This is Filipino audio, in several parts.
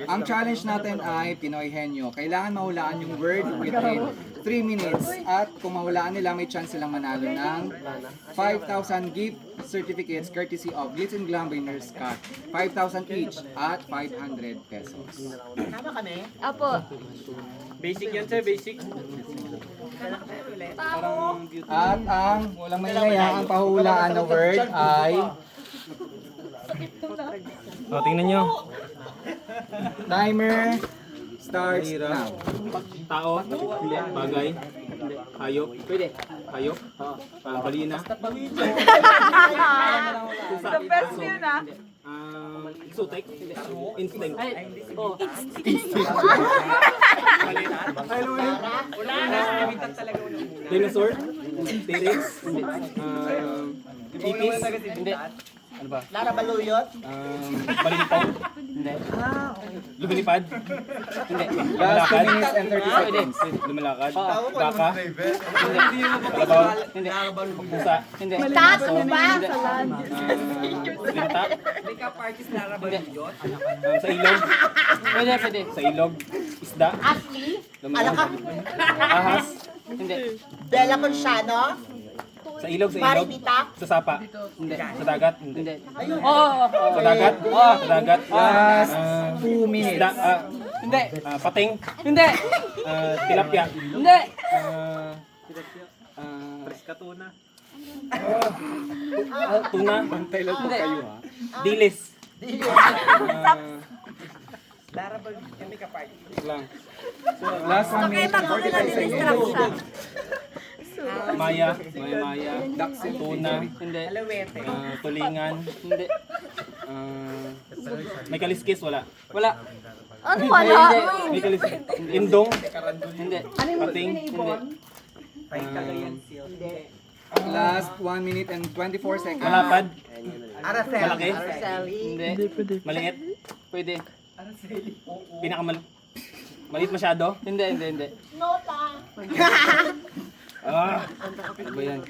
Ang challenge natin ay Pinoy Henyo. Kailangan mahulaan yung word within 3 minutes. At kung mahulaan nila, may chance silang manalo ng 5,000 gift certificates courtesy of Glitz and Glam by Nurse Cat. 5,000 each at 500 pesos. Tama kami? Apo. Basic yan sir, basic. At ang walang maingaya, ang pahulaan na word ay O, tingnan nyo. timer starts now. Tao, bagay, hayop, hayop, balina, The best yun ah. exotic, instinct, dinosaur, T-Rex, ipis, ano ba? Lara Baluyot? Balintong, lumilipad, Last 2 minutes and 30 seconds. lumalakad, baka, kalabaw, pusa, Taas mo ba? linta, sa ilog, sa ilog, isda, Ashley? lumalakad, ahas, Bella Consiano? sa ilog, Marimita? sa sapa, sa dagat, Oo. sa dagat, sa dagat, Last 2 minutes. isda, Hindi. pating, Hindi. tilapia, Hindi. tuna, bantay lang po kayo ha, dilis, lang, Last 1 minute and 45 seconds. maya, tuna, tulingan, may kaliskis, wala, Ano wala? may kaliskis, indong, pating, Last 1 minute and 24 seconds. malapad, Araceli? malaki, Hindi. maliit, Pwede. maliit masyado, Hindi. Nota? ano ba yan?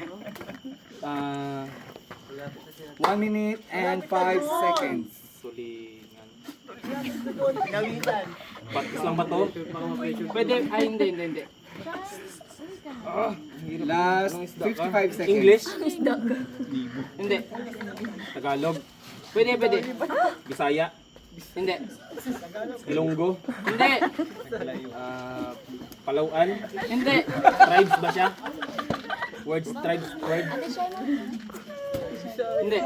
1 minute and 5 seconds. Tulingan, Pinawitan. batis lang ba to? Pwede. Ay, hindi. Last 55 seconds. English, Hindi. Tagalog, Pwede. Bisaya, Hindi. Ilonggo, Hindi. Palauan, Hindi. tribes ba siya? Words, tribes, word, Hindi.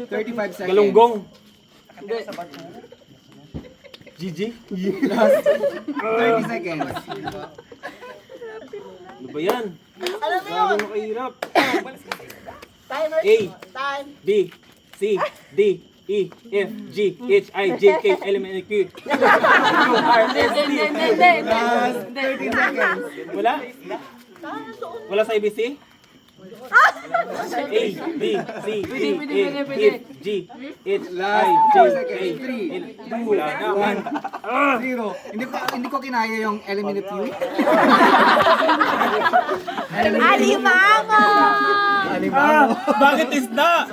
35 seconds. galunggong, Hindi. Gigi, 30 seconds. ano ba yan? Alam mo yun? Grabe makahirap. Timer? A. Time? B, C, D, E, F, G, H, I, J, K, L, M, N, Q, R, S, T. Last 30 seconds. Wala? Wala sa ABC? A, B, C, D, E, F, G, H, I, Last J, 4 K, seconds. 3, L. Wala na. 1, 0. Hindi ko kinaya yung eliminate you. Alimango! Alimango. Bakit isda?